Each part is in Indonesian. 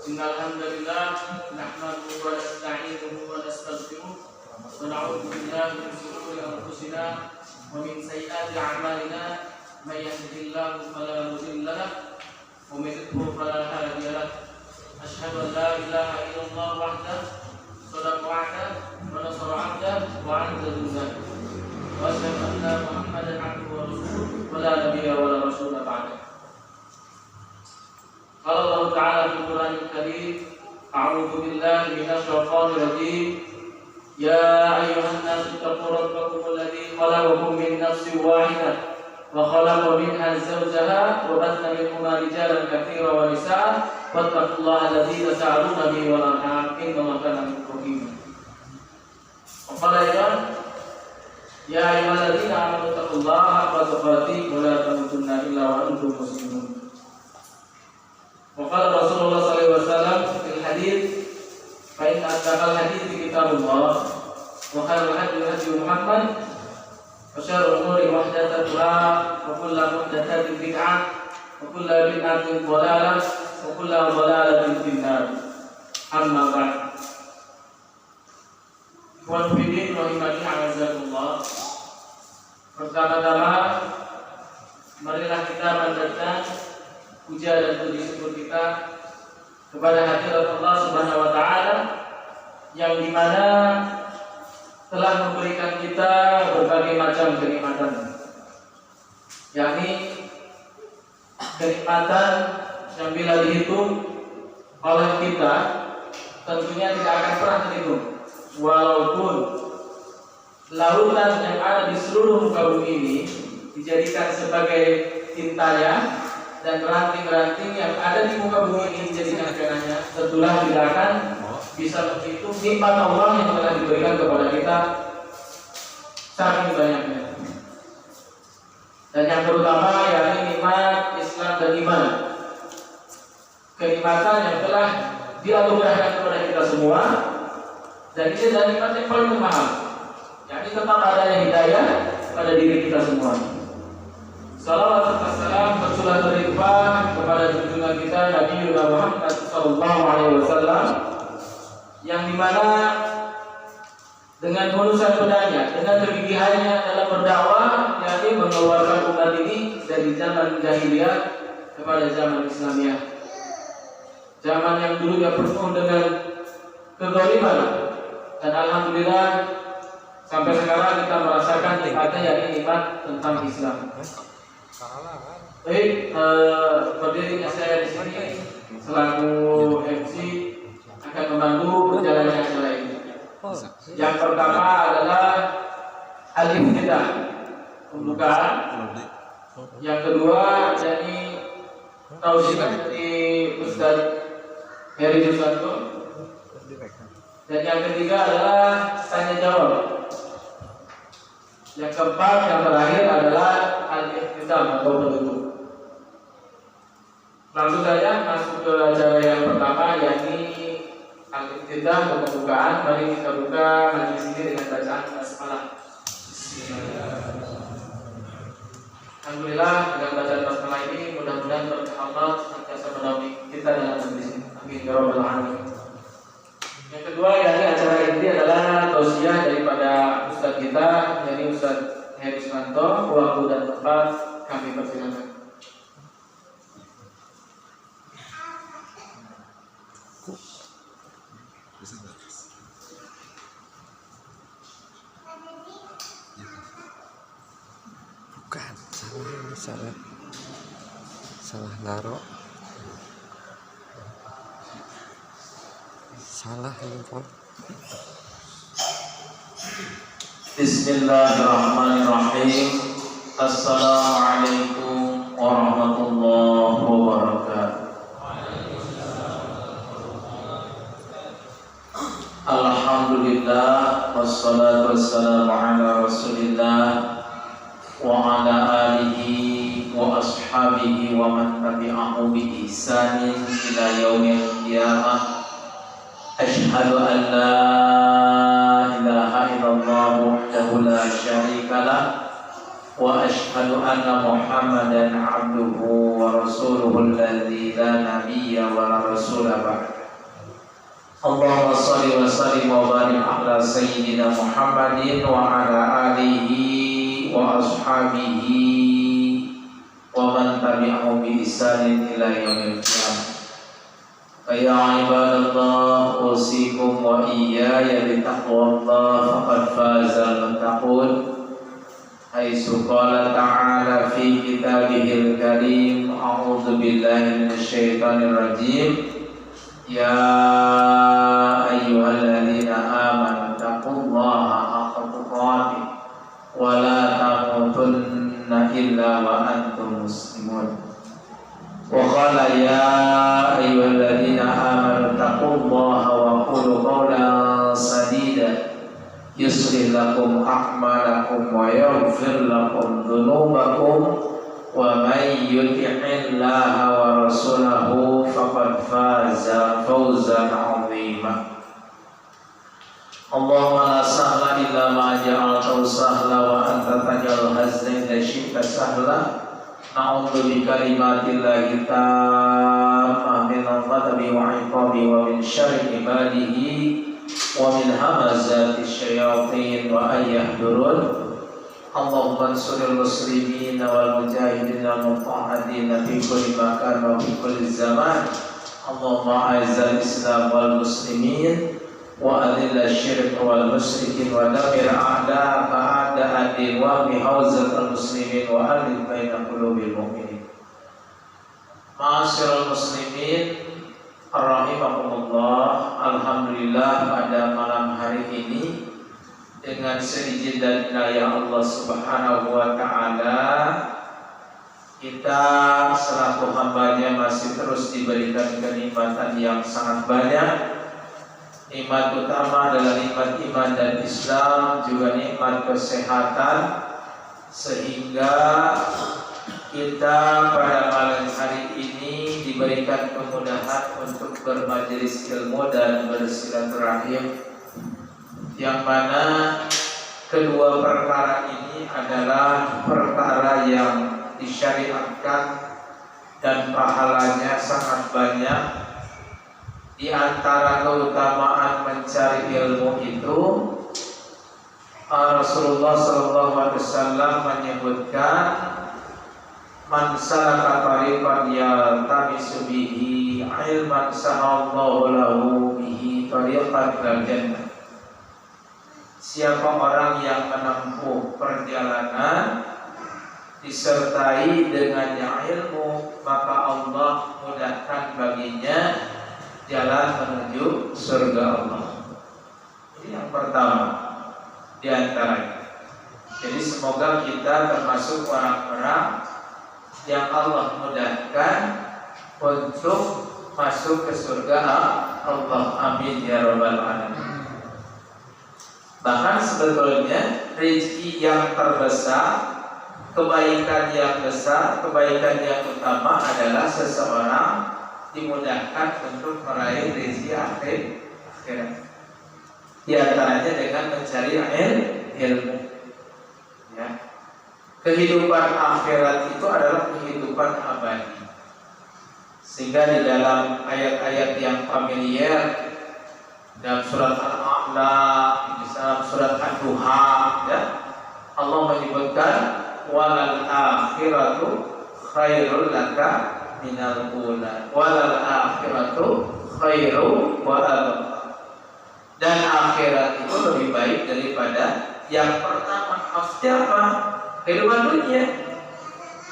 Innal hamdalillah nahmaduhu wa nasta'inuhu wa nastaghfiruh wa na'udzu billahi min shururi anfusina wa min sayyiati a'malina may yahdihillahu fala mudilla lahu wa may yudlil fala hadiya lahu asyhadu an la ilaha illallah wahdahu shadaqa wa'dahu wa nasara 'abdahu wa 'azza jundahu wa asyhadu anna Muhammadan 'abduhu wa rasuluhu wa la nabiyya wa la rasula ba'dahu. Qala Allah Ta'ala fil Qur'anil Karim, a'udzu billahi minasy syaithanir rajim. Ya ayyuhan nasu taqu rabbakum alladzi khalaqakum min nafsin wahidah wa khalaqa minha zawjaha wa batha minhuma rijalan katsiran wa nisaa wattaqullaha alladzi tasaaluna bihi wal arham innallaha kana bikum rahima. Wa qala aidan ya ayyuhalladzina amanu taqullaha haqqa tuqatih wa la tamutunna illa wa antum muslimun. Waqala Rasulullah sallallahu alaihi wasallam fil hadits fa in asdaqal hadits kitabullah wa khairul hadi Muhammad wa syarrul umuri muhdatsatuha wa kullu muhdatsatin bid'ah wa kullu bid'atin dhalalah wa kullu dhalalatin finnar. Amma ba'd. Wa bidin rahimani a'azakumullah. Pertama-tama marilah kita panjatkan puja dan puji syukur kita kepada hadirat Allah Subhanahu wa taala yang dimana telah memberikan kita berbagai macam kenikmatan, yakni kenikmatan yang bila dihitung oleh kita tentunya tidak akan pernah terhitung, walaupun lautan yang ada di seluruh muka bumi ini dijadikan sebagai tintanya dan ranting-ranting yang ada di muka bumi ini dijadikan penanya, tentulah tidak akan bisa menghitung nikmat Allah yang telah diberikan kepada kita saking banyaknya. Dan yang terutama yakni nikmat Islam dan iman, kenikmatan yang telah dianugerahkan kepada kita semua, dan ini adalah nikmat yang paling mahal, yakni tetap adanya hidayah pada diri kita semua. Salawat serta salam tercurah terlimpah kepada junjungan kita Nabi Muhammad sallallahu alaihi wasallam yang dimana dengan urusan pedanya, dengan kegigihannya dalam berdakwah, yakni mengeluarkan umat ini dari zaman jahiliyah kepada zaman Islamiyah, zaman yang dulunya penuh dengan kezaliman, dan alhamdulillah sampai sekarang kita merasakan nikmatnya, yakni nikmat tentang Islam. Baik, berdirinya saya di sini selaku MC akan membantu berjalannya acara ini. Yang pertama adalah al-ibtidah, pembukaan. Yang kedua yakni tausiah dari Ustaz Heri Susanto. Dan yang ketiga adalah tanya jawab. Yang keempat, yang terakhir adalah al-ikhtitam atau penutup. Langsung saja masuk ke acara yang pertama, yakni al-ikhtitam atau pembukaan. Mari kita buka majelis ini dengan bacaan basmalah. Alhamdulillah, dengan bacaan basmalah ini mudah-mudahan berkah Allah senantiasa menaungi kita dalam majelis ini. Amin ya rabbal alamin. Yang kedua, yakni acara ini adalah tausiah daripada Ustaz kita, yakni Ustaz Heri Susanto. Waktu dan tempat kami persilakan. Bukan, salah naruh. Salah info. Bismillahirrahmanirrahim. Assalamualaikum warahmatullahi wabarakatuh. Alhamdulillah wassalatu wassalamu ala Rasulillah wa ala alihi wa ashabihi wa man tabi'ahu bi ihsanin ila yaumil qiyamah. Asyhadu an la ilaha illallah wahdahu la syarika lah وأشهد أن محمدا عبده ورسوله الذي لا نبي ولا رسول بعد. اللهم صل وسلم وبارك على سيدنا محمد وعلى آله وأصحابه ومن تبعهم بإحسان إلى يوم القيامة. فيا عباد الله أوصيكم وإياي بتقوى الله فقد فاز المتقون، حيث قال تعالى في كتابه الكريم: أعوذ بالله من الشيطان الرجيم، يا أيها الذين آمنوا اتقوا الله حق تقاته ولا تموتن إلا وأنتم مسلمون. وقال: يا أيها الذين آمنوا اتقوا الله وقولوا قولا سديدا يصلح لكم أعمالكم ويغفر لكم ذنوبكم ومن يطع الله ورسوله فقد فاز فوزا عظيما. اللهم لا سهل إلا ما جعلته سهلا وأنت تجعل الحزن إذا شئت سهلا. نعوذ بكلمات الله التامة من الغضب وعقاب ومن شر عباده ومن همزات الشياطين وأن يحضرون. اللهم انصر المسلمين والمجاهدين المطاهدين في كل مكان وفي كل زمان. اللهم أعز الإسلام والمسلمين وأذل الشرك والمشركين ودمر أعداءك أعداء الدين واحمِ حوزة المسلمين وألف بين قلوب المؤمنين. Ma'asyiral muslimin rahimakumullah, alhamdulillah pada malam hari ini dengan seizin dan inayah Allah Subhanahu wa taala kita selaku hambanya masih terus diberikan kenikmatan yang sangat banyak. Nikmat utama adalah nikmat iman dan Islam, juga nikmat kesehatan, sehingga kita pada malam hari ini diberikan kemudahan untuk bermajelis ilmu dan bersilaturahim, yang mana kedua perkara ini adalah perkara yang disyariatkan dan pahalanya sangat banyak. Di antara keutamaan mencari ilmu itu, Rasulullah SAW menyebutkan, man salaka tariqan yaltamisu bihi ilman sahallahu lahu bihi tariqan ilal jannah. Siapa orang yang menempuh perjalanan disertai dengannya ilmu, maka Allah mudahkan baginya jalan menuju surga Allah. Ini yang pertama di antaranya. Jadi semoga kita termasuk orang-orang yang Allah mudahkan untuk masuk ke surga Allah. Amin ya rabbal alamin. Bahkan sebetulnya rezeki yang terbesar, kebaikan yang besar, kebaikan yang utama adalah seseorang dimudahkan untuk meraih rezeki akhirat. Di antaranya dengan mencari ilmu. Ya. Kehidupan akhirat itu adalah kehidupan abadi. Sehingga di dalam ayat-ayat yang familiar dalam surat Al-A'la, di dalam surat Ad-Duha, ya, Allah menyebutkan walal akhiratu khairul laka minal ula walal akhiratu khairu wa abqa. Dan akhirat itu lebih baik daripada yang pertama. Maksudnya apa? Kehidupan dunia.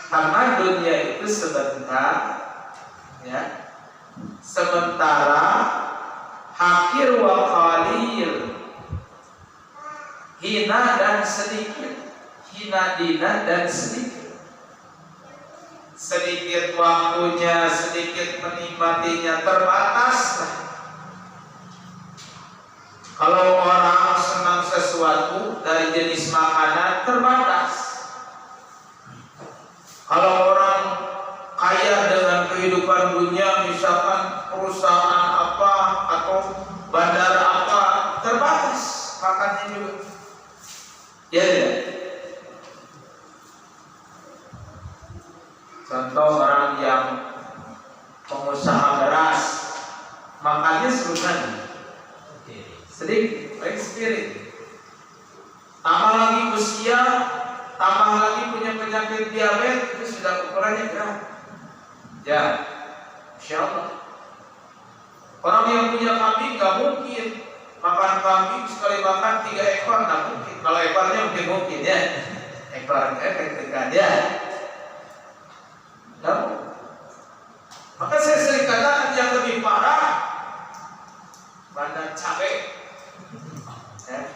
Karena dunia itu sebentar, ya. Sementara hakir wa qalil, hina dan sedikit, hina dina dan sedikit. Sedikit waktunya, sedikit menikmatinya, terbatas. Kalau orang senang sesuatu dari jenis makanan, terbatas. Kalau orang kaya dengan kehidupan dunia, misalkan perusahaan apa atau bandara apa, terbatas makannya juga. Ya, ya. Contoh orang yang pengusaha beras, makannya serutan sedikit, spirit. Tambah lagi usia, tambah lagi punya penyakit diabetes, itu sudah ukurannya berat. Ya, insya Allah. Orang yang punya kambing nggak mungkin makan kambing sekali makan 3 ekor, nggak mungkin. Kalau ekornya mungkin ya, ekornya ketika dia. Nah, maka saya sering katakan yang lebih parah bandar cabai. Ya.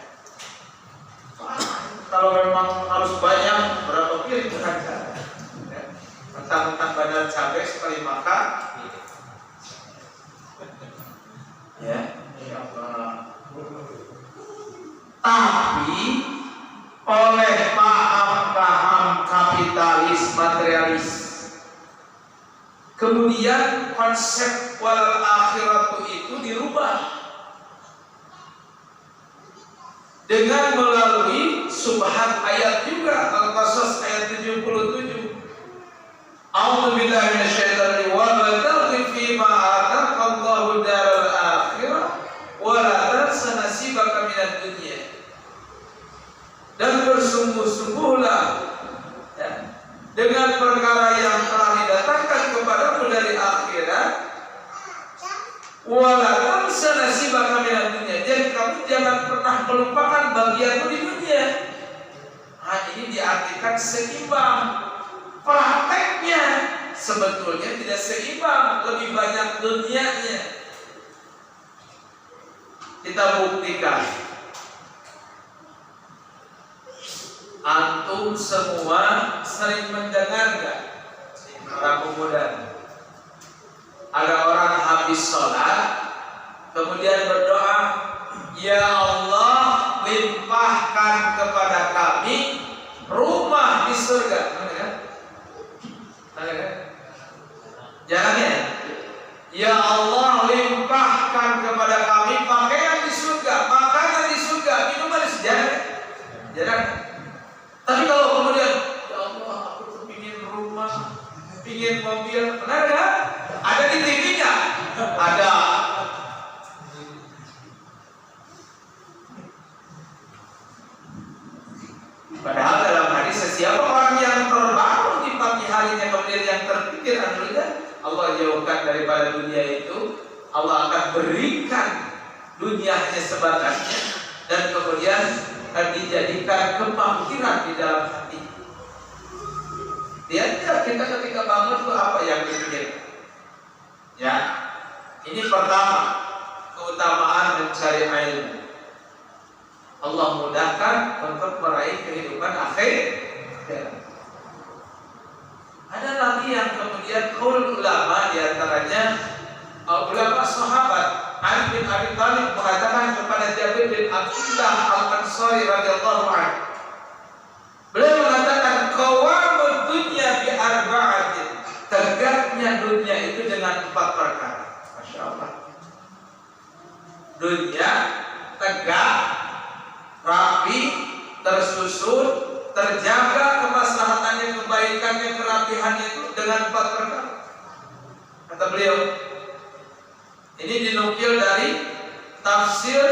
Kalau memang harus banyak berapa piring saja. Ya. Mentang-mentang bandar cabai sekali makan. Ya, insya Allah. Tapi oleh paham-paham kapitalis materialis, kemudian konsep wal akhiratu itu dirubah dengan melalui subhan ayat juga, Al-Qasas ayat 77. A'udzu billahi minasyaitonir rajim. Wa bataghi fi ma ataqallahu daral akhirah wa la tansa nasibaka minad dunya. Dan bersungguh-sungguhlah ya, dengan perkara yang telah didatangkan kepadamu dari akhirat, walaupun senasibaka minad dunya, jadi kamu jangan pernah melupakan bagianmu di dunia. Nah, ini diartikan seimbang. Prakteknya sebetulnya tidak seimbang, lebih banyak dunianya. Kita buktikan. Antum semua sering mendengar nggak, para pemuda, ada orang habis sholat kemudian berdoa, ya Allah limpahkan kepada kami rumah di surga. Jangan ya, ya Allah limpahkan kepada kami pakaian di surga, makanan di surga, minuman di surga. Jangan. Tapi kalau kemudian, ya Allah aku ingin rumah, ingin mobil, benar nggak? Ada di TV-nya, ada. Padahal dalam hadis, siapa orang yang terbangun di pagi harinya kemudian yang terpikir Allah jauhkan daripada dunia itu, Allah akan berikan dunianya sebatasnya dan kemudian dijadikan kebangkitan di dalam hati. Lihat kita ketika bangun itu apa yang dipikirkan? Ya, ini pertama keutamaan mencari ilmu. Allah mudahkan untuk meraih kehidupan akhir. Ada lagi yang kemudian qaul ulama, diantaranya ulama sahabat. Ali bin Abi Thalib mengatakan kepada Jabir bin Abdullah Al-Ansari radhiyallahu anhu, beliau mengatakan qawamud dunya bi arba'atin, tegaknya dunia itu dengan 4 perkara. Masya Allah. Dunia tegak, rapi, tersusun, terjaga kemaslahatannya, kebaikannya, kerapihannya itu dengan 4 perkara. Kata beliau, ini dinukil dari Tafsir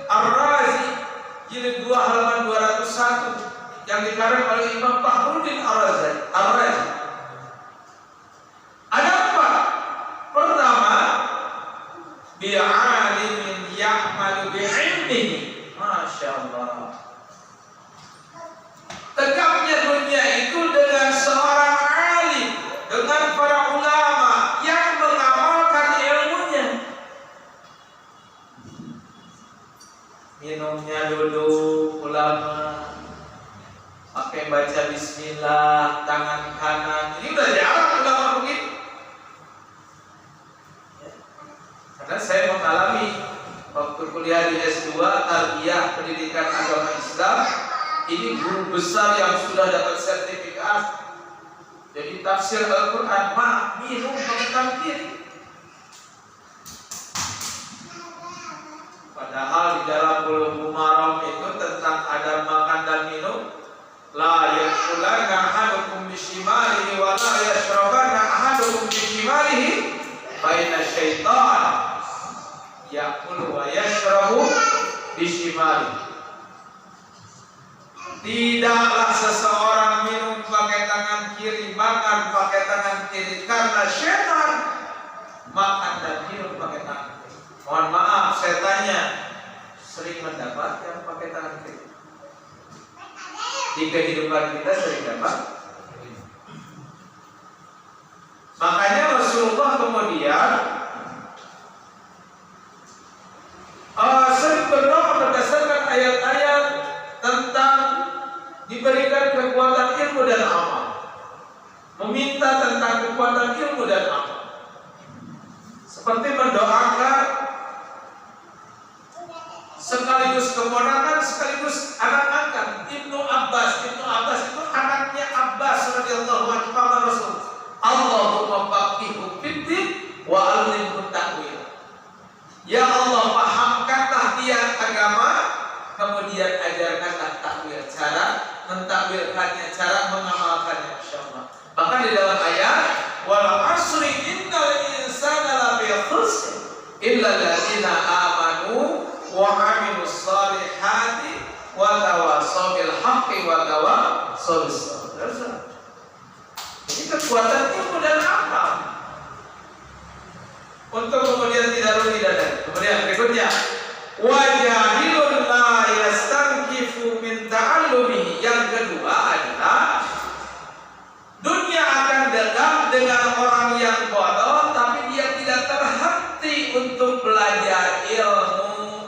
Ar-Razi jilid 2 halaman 201 yang dikarang oleh Imam Fakhruddin Ar-Razi. Ada 4. Pertama, bi'alimin ya'malu bi'ilmihi. Masya Allah. Tegaknya dunia itu dengan seorang alim, dengan para ulama yang mengamalkan ilmunya. Minumnya duduk ulama, pakai baca bismillah, tangan kanan. Ini udah jarang ulama begitu. Karena saya mengalami waktu kuliah di S2 Tarbiyah Pendidikan Agama Islam, ini guru besar yang sudah dapat sertifikat. Jadi tafsir Al-Quran, minum pakai tangan kiri. Padahal di dalam Bulughul Maram itu tentang adab makan dan minum. La yaqulanna ahadukum bishimalihi wa la yashrabanna Baina syaitan ya'kulu wa yashrabu bishimali. Tidaklah seseorang minum pakai tangan kiri, makan pakai tangan kiri, karena syaitan makan dan minum pakai tangan kiri. Mohon maaf, saya tanya, sering mendapat yang pakai tangan kiri? Di kehidupan kita sering dapat. Makanya Rasulullah kemudian sering berdoa berdasarkan ayat-ayat tentang diberikan kekuatan ilmu dan amal, meminta tentang kekuatan ilmu dan amal, seperti mendoakan sekaligus keponakan sekaligus anak angkat Ibnu Abbas. Ibnu Abbas itu anaknya Abbas radhiyallahu anhu. Rasul, Allahumma faqihu fiddin wa allimhu ta'wil. Ya Allah, pahamkanlah dia agama, kemudian ajarkanlah takwil, cara mentakwilkannya, cara mengamalkannya, insyaallah. Bahkan di dalam ayat wal asri innal insana lafi khusr illa alladziina amanu wa 'amilus shalihati wa tawassaw bil haqqi wa tawassaw bis sabr. Ini kekuatan ilmu dan amal untuk kemudian tidak rugi dan kemudian berikutnya wajahilun la yastankifu min ta'allumihi. Yang kedua adalah dunia akan datang dengan orang yang bodoh tapi dia tidak terhenti untuk belajar ilmu,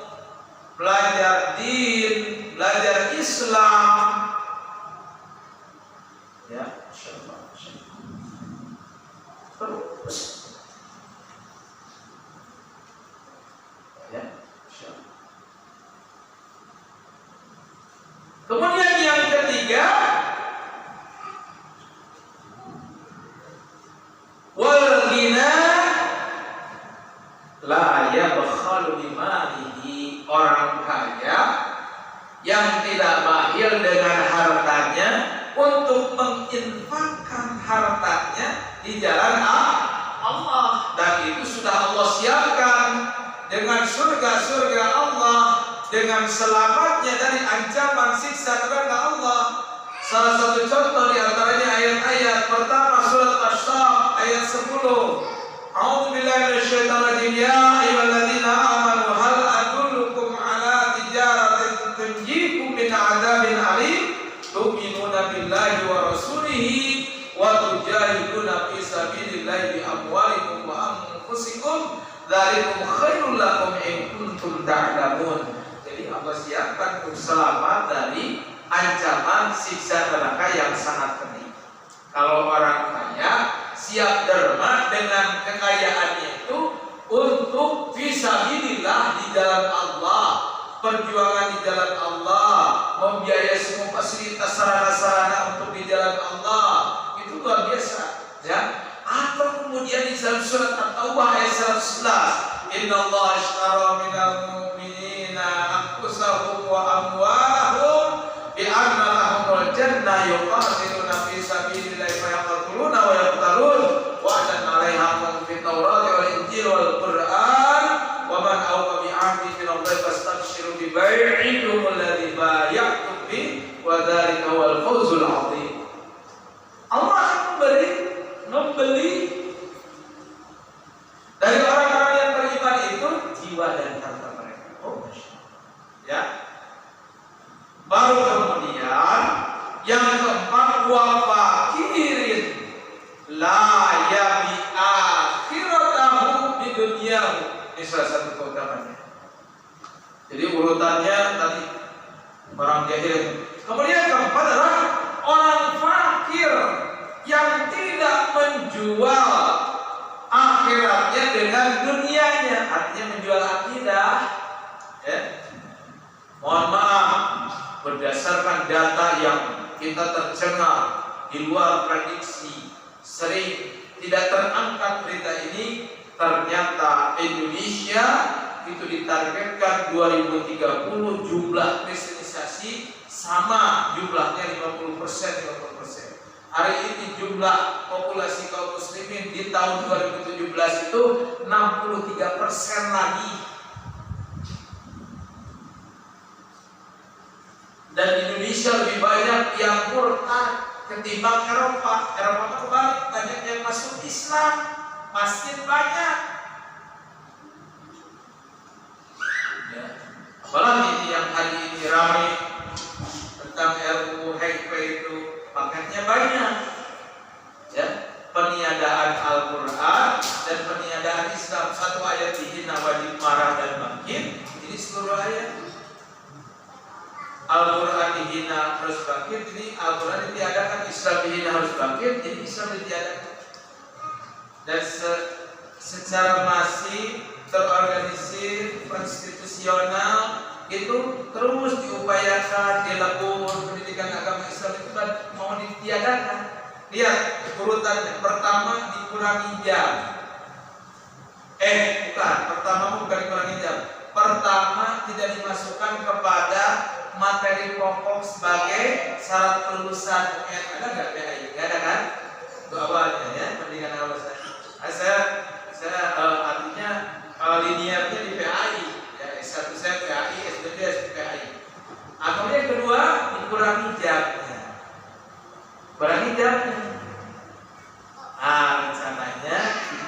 belajar din, belajar Islam. Ya, insyaallah. Terus ya, insyaallah. Kemudian yang ketiga, wal ghina la yabkhalu bimalihi. Orang kaya yang tidak bakhil dengan hartanya untuk menginfakkan hartanya di jalan Allah, dan itu sudah Allah siapkan dengan surga-surga Allah, dengan selamatnya dari ancaman siksa neraka Allah. Salah satu contoh di antaranya ayat-ayat pertama surat Asy-Syaff ayat 10. A'udzubillahi minasyaitonir rajim. Ya ayyuhalladzina amanu hal adullukum ala tijaratin tunjikum min 'adzabin alim tu'minuna billahi wa rasulihi wa tujahiduna fi sabilillahi bi amwalikum wa anfusikum dzalikum khairul lakum in kuntum ta'lamun. Jadi Allah siapkan untuk selamat dari ancaman siksa neraka yang sangat pedih. Kalau orang kaya siap derma dengan kekayaannya itu untuk fisabilillah di jalan Allah, perjuangan di jalan Allah, membiayai semua fasilitas sarana-sarana untuk di jalan Allah, itu luar biasa, ya. Atau kemudian di dalam surat At-Taubah ayat 111, innallaha ashtara minal mu'minina anfusahum wa amwalahum bi anna lahumul jannah yuqatiluna fi sabilillahi fa yaqtuluna wa yaqtalun wa'dan 'alaihim fit tawrati wal injil wal qur'an wa man awfa bi 'ahdi min Allah fastabshiru bi bai'ikum alladhi bay'atum bi wa dzalika huwal fawzul 'adzim. Allah akan membeli dari orang-orang yang beriman itu jiwa dan harta mereka. Oh, Masya Allah. Ya. Baru kemudian yang keempat, wa fakirin la yabi akhiratahu di dunyahu. Ini salah satu keutamaannya. Jadi urutannya tadi orang jahil. Kemudian keempat adalah orang fakir yang tidak menjual akhiratnya dengan dunianya, artinya menjual akidah. Ya. Mohon maaf, berdasarkan data yang kita tercengang di luar prediksi, sering tidak terangkat berita ini, ternyata Indonesia itu ditargetkan 2030 jumlah kristenisasi sama jumlahnya 50%. Hari ini jumlah populasi kaum muslimin di tahun 2017 itu 63% lagi. Dan Indonesia lebih banyak yang murtad ketimbang Eropa. Eropa kebalik, banyak yang masuk Islam, masjid banyak. Ya. Apalagi yang hari ini ramai tentang RUU HIP itu paketnya banyak. Ya, peniadaan Al-Quran dan peniadaan Islam. Satu ayat dihina wajib marah dan bangkit. Ini seluruh ayat. Al-Quran dihina harus bangkit, ini Al-Quran ditiadakan. Islam dihina harus bangkit, jadi Islam ditiadakan. Dan secara masif, terorganisir, konstitusional itu terus diupayakan, dilebur pendidikan agama Islam itu kan mau ditiadakan. Lihat urutannya, pertama dikurangi jam. Pertama bukan dikurangi jam. Pertama tidak dimasukkan kepada materi pokok sebagai syarat kelulusan UN. Ada nggak PAI? Nggak ada kan? Itu awalnya ya, pendidikan awal saya artinya linearnya di PAI. Ya, S1 saya PAI, S2 saya PAI. Kemudian yang kedua dikurangi jamnya. Kurangi jamnya. Rencananya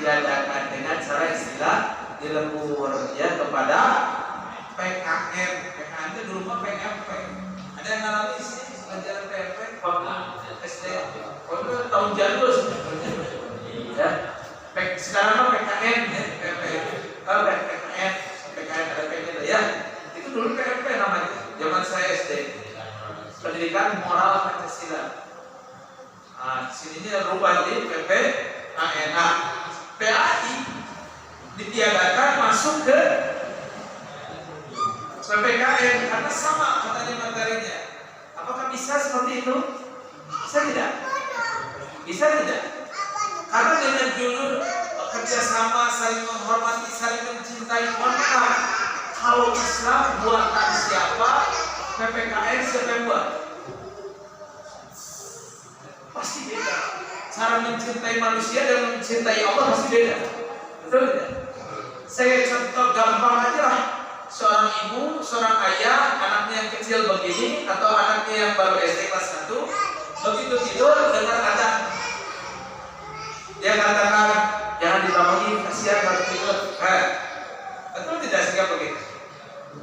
diadakan dengan cara istilah dilebur ya kepada PKM. PKM itu dulu mah PMP. Ada yang ngalami sih pelajaran PMP waktu SD. Itu tahun jadul sebenarnya. Ya. Sekarang mah PKM ya, PMP. Kalau PKM ada PKM ya. Itu dulu PMP namanya. Zaman saya SD. Pendidikan Moral Pancasila. Sininya rubah jadi PPKN. PAI ditiadakan masuk ke PPKN karena sama katanya materinya. Apakah bisa seperti itu? Bisa tidak? Bisa tidak? Karena dengan judul kerjasama, saling menghormati, saling mencintai. Kalau Islam buatan siapa? PPKN siapa yang buat? Pasti beda. Cara mencintai manusia dan mencintai Allah pasti beda. Betul tidak? Saya contoh gampang aja lah. Seorang ibu, seorang ayah, anaknya yang kecil begini atau anaknya yang baru SD kelas 1, begitu tidur dengar azan, dia katakan jangan dibangunin, kasihan baru tidur. Betul tidak sikap begitu?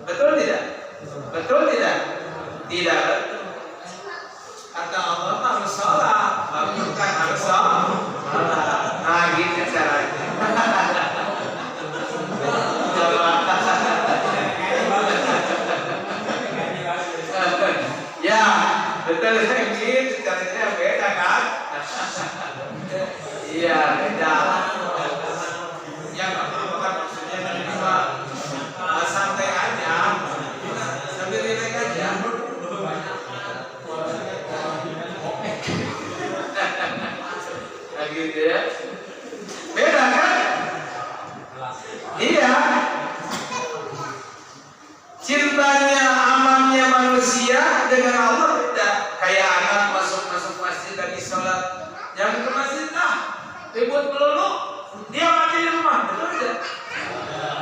Betul tidak? Betul tidak? Tidak betul. Kata Allah harus sholat, bukan harus sholat. Nah gitu caranya. Ya, betul gitu, caranya beda kan? Iya, beda. Ya nggak apa-apa kan, maksudnya tadi cuma santai aja, sambil relax aja. Gitu ya. Beda kan? Iya. Cintanya, amannya manusia dengan Allah beda. Kayak anak masuk masjid lagi sholat, jangan ke masjid ribut melulu, dia mati di rumah. Betul tidak?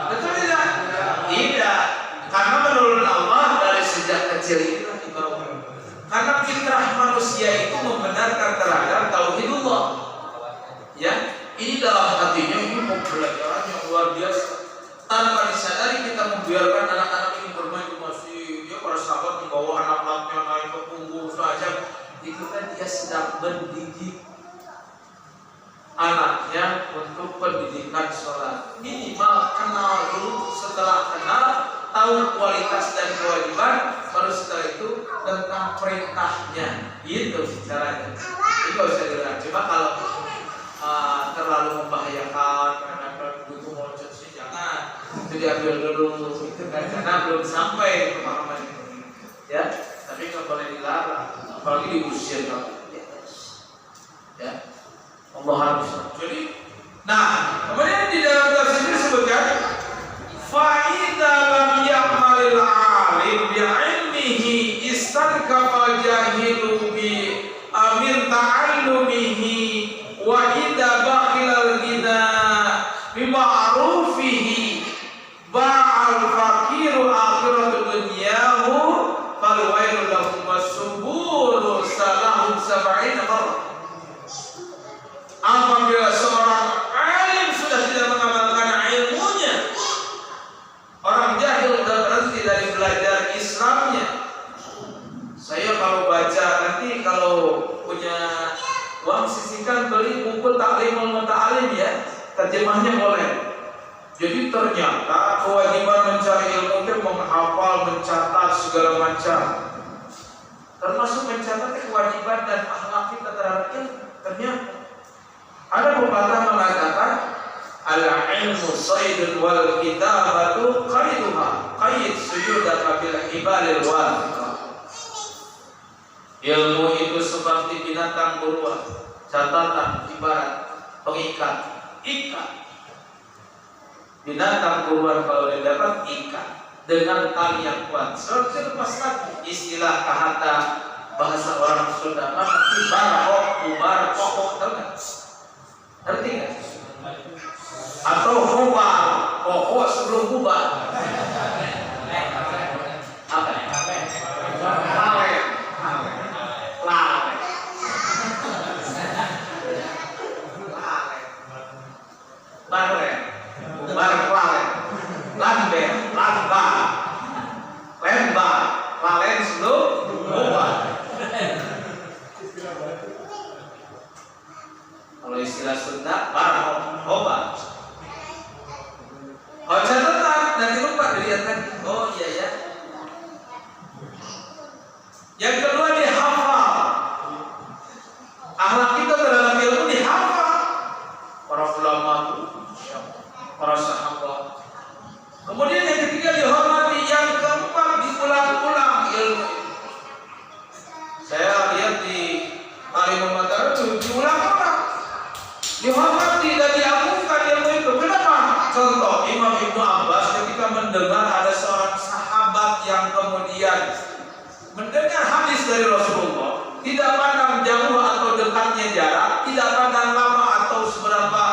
Betul tidak? Tidak. Karena menurut Allah dari sejak kecil itu dibawa. Karena fitrah manusia itu membenarkan terhadap tauhidullah. Ya, ini dalam hatinya ini pembelajaran yang luar biasa. Tanpa disadari kita membiarkan anak-anak ini bermain di masjid. Dia para sahabat membawa anak-anaknya naik ke punggung saja. Itu kan dia sedang mendidik anaknya untuk pendidikan sholat. Minimal kenal dulu, setelah kenal tahu kualitas dan kewajiban, baru setelah itu tentang perintahnya. Gitu caranya. Ini gak usah dilarang. Cuma kalau terlalu membahayakan karena butuh moncut sih jangan, itu diambil dulu itu kan karena belum sampai pemahaman itu ya, tapi nggak boleh dilarang apalagi diusir ya. Allah harus jadi. Nah kemudian di dalam tafsir disebutkan fa'idha lam ya'malil alim bi'ilmihi istankafa jahilu bi amin ta'allu Khotimahnya boleh. Jadi ternyata kewajiban mencari ilmu itu menghafal, mencatat segala macam. Termasuk mencatat kewajiban dan akhlak kita terhadap ilmu. Ternyata ada pepatah mengatakan al-ilmu saydun wal kitabatu qaiduha qaid suyudaka bil hibalil wathiqah. Ilmu itu seperti binatang buruan, catatan ibarat pengikat, ikat. Binatang buruan kalau didapat ikat dengan tali yang kuat. Seharusnya lepas lagi. Istilah kata bahasa orang Sunda nanti bubar pokok, tahu nggak? Ngerti nggak? Atau bubar pokok sebelum bubar. Apa ya? Lalen sebelum bubar. Kalau istilah Sunda hoba. Oh catatan, nanti lupa dilihat lagi. Oh iya ya. Yang kedua dihafal. Akhlak kita terhadap ilmu dihafal. Para ulama, para sahabat. Kemudian yang ketiga dihormati. Yang keempat diulang-ulang ilmu. Saya lihat di Kalimantan Utara itu diulang-ulang, dihormati dan diagungkan ilmu itu. Kenapa? Contoh Imam Ibnu Abbas ketika mendengar ada seorang sahabat yang kemudian mendengar hadis dari Rasulullah, tidak pandang jauh atau dekatnya jarak, tidak pandang lama atau seberapa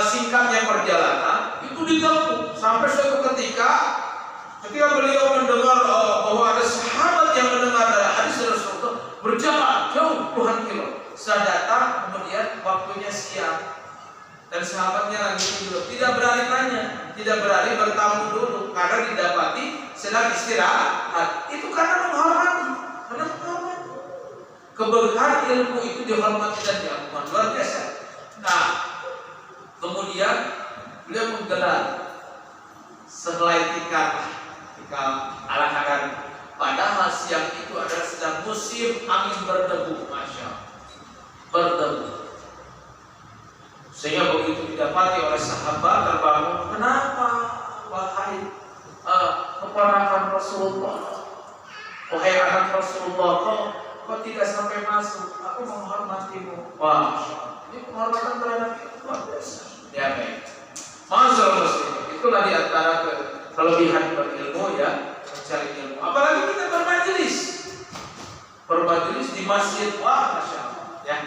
singkatnya perjalanan, itu ditempuh sampai suatu ketika beliau mendengar bahwa ada sahabat yang mendengar dari hadis Rasulullah berjalan jauh puluhan kilo. Setelah datang kemudian waktunya siang dan sahabatnya lagi tidur, tidak berani tanya, tidak berani bertamu dulu karena didapati sedang istirahat. Itu karena menghormati, keberkahan ilmu itu dihormati dan diagungkan, luar biasa. Nah, kemudian beliau menggelar sehelai tikar alang-alang. Padahal siang itu adalah sedang musim angin berdebu, masya Allah, berdebu. Sehingga begitu didapati oleh sahabat terbangun, kenapa wahai keponakan Rasulullah, wahai anak Rasulullah, kok tidak sampai masuk? Aku menghormatimu. Wah, ini penghormatan terhadap itu luar biasa. Ya baik, masya Allah, itulah diantara kelebihan berilmu ya, mencari ilmu. Apalagi kita bermajelis di masjid, wah masya Allah ya.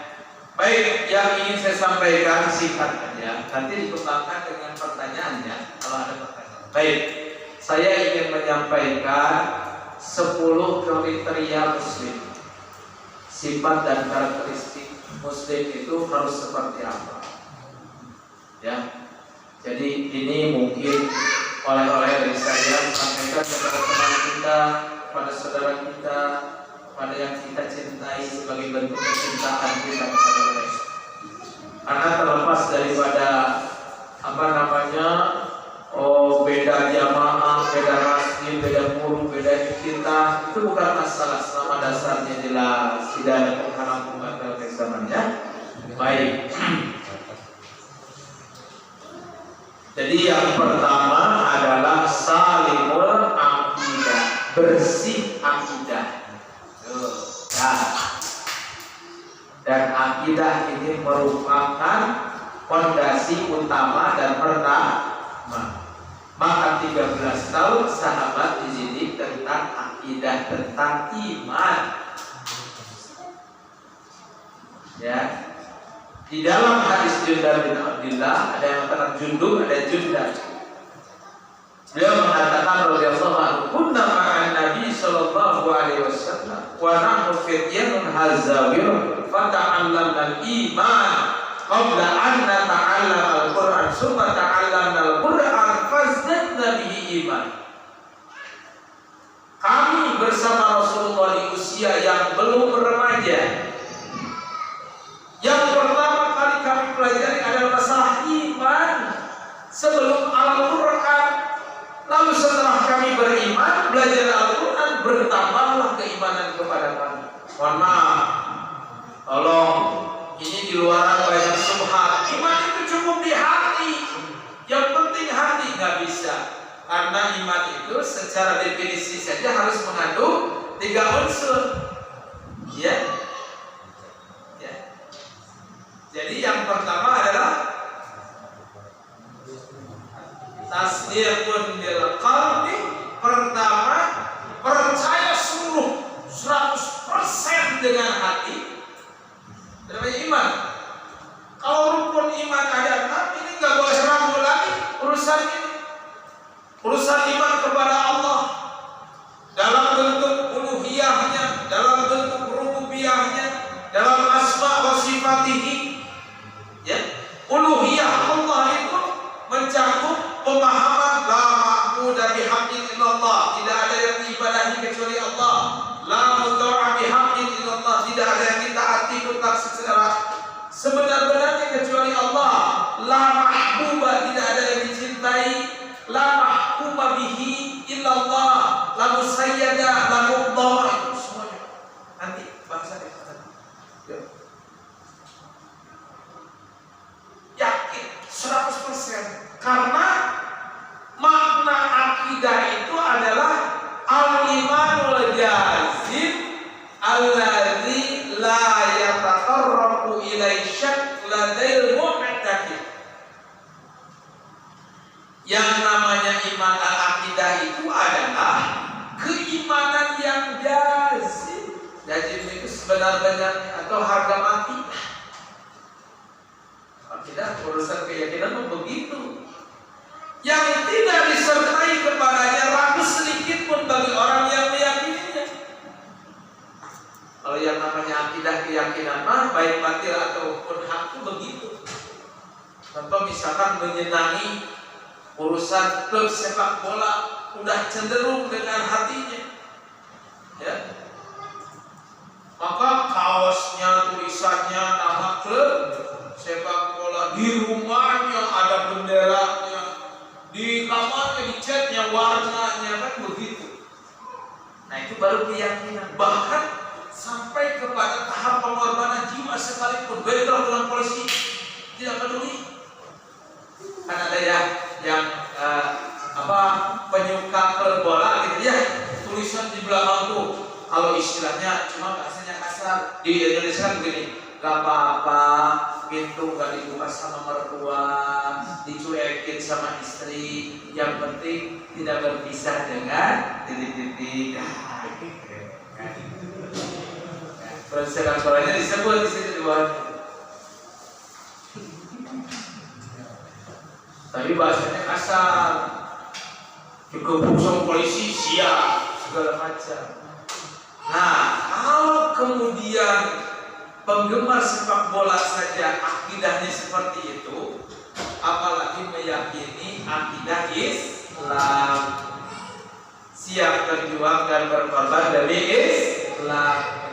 Baik, yang ingin saya sampaikan singkat saja, nanti dikembangkan dengan pertanyaannya kalau ada pertanyaan. Baik, saya ingin menyampaikan 10 kriteria Muslim. Sifat dan karakteristik Muslim itu harus seperti apa? Ya, jadi ini mungkin oleh-oleh dari saya sampaikan kepada teman kita, kepada saudara kita, pada yang kita cintai sebagai bentuk kecintaan kita kepada mereka. Karena terlepas daripada beda jamaah, beda rasmi, beda guru, beda kita, itu bukan masalah selama dasarnya jelas, tidak ada penghalang pembatal zamannya. Baik. Jadi yang pertama adalah salimul akidah, bersih akidah. Dan akidah ini merupakan fondasi utama dan pertama. Maka 13 tahun sahabat dididik tentang akidah, tentang iman. Ya. Di dalam hadis Jundar bin Abdullah ada yang mengatakan Jundub, ada Jundar. Beliau mengatakan radhiyallahu anhu, kunna ma'an Nabi sallallahu alaihi wasallam wa nahnu fityanun hazawir fata'allamna al-iman qabla an nata'allam al-Qur'an summa ta'allamna al-Qur'an fazdadna bihi iman. Kami bersama Rasulullah di usia yang belum remaja. Yang pertama kali kami pelajari adalah masalah iman. sebelum Al-Quran. Lalu setelah kami beriman, belajar Al-Quran, bertambahlah keimanan kepada kami. Mohon maaf, tolong, ini di luar banyak subhat. Iman itu cukup di hati. Yang penting hati, nggak bisa. Karena iman itu secara definisi saja harus mengandung 3 unsur. Ya. Jadi yang pertama adalah tasdiqun bil qalbi. Pertama, percaya seluruh 100% dengan hati. Namanya iman. Kalau rukun iman ada 6, ini nggak boleh ragu lagi urusan ini. Urusan iman kepada Allah dalam bentuk uluhiyahnya, dalam bentuk rububiyahnya, dalam asma wa sifatihi. Ya, uluhiyah Allah itu mencakup pemahaman la ma'budu bihaqqin illallah, tidak ada yang diibadahi kecuali Allah. La muta'a bihaqqin illallah, tidak ada yang ditaati mutlak secara sebenar-benarnya kecuali Allah. La mahbuba, tidak ada yang dicintai. La mahkuba bihi illallah. La musayyada, la mudhama, itu semuanya nanti bahasa deh. Yakin 100%, karena makna akidah itu adalah al-imanul jazim alladzi la yataqarrabu ilai syak ladail mu'taqid. Yang namanya iman al-akidah itu adalah keimanan yang jazim. Jazim itu sebenar-benarnya atau harga mati. Akidah urusan keyakinan begitu, yang tidak disertai kepadanya ragu sedikit pun bagi orang yang meyakininya. Kalau yang namanya akidah keyakinan mah baik batil ataupun hak itu begitu. Contoh misalkan menyenangi urusan klub sepak bola, udah cenderung dengan hatinya, ya. Maka kaosnya, tulisannya, nama klub sepak bola, di rumahnya ada benderanya, di kamarnya dicatnya warnanya, kan begitu. Nah itu baru keyakinan. Bahkan sampai kepada tahap pengorbanan jiwa sekalipun, bentrok dengan polisi tidak peduli. Kan ada ya yang penyuka klub bola gitu ya, tulisan di belakang tuh, kalau istilahnya cuma bahasanya kasar, di Indonesia kan begini, gak apa-apa pintu gak dibuka sama mertua, dicuekin sama istri, yang penting tidak berpisah dengan titik-titik. Terus sekarang suaranya disebut di sini dua. Tapi bahasanya kasar, dikepung sama polisi, siap segala macam. Nah, kalau kemudian penggemar sepak bola saja akidahnya seperti itu, apalagi meyakini akidah Islam, siap berjuang dan berkorban demi Islam.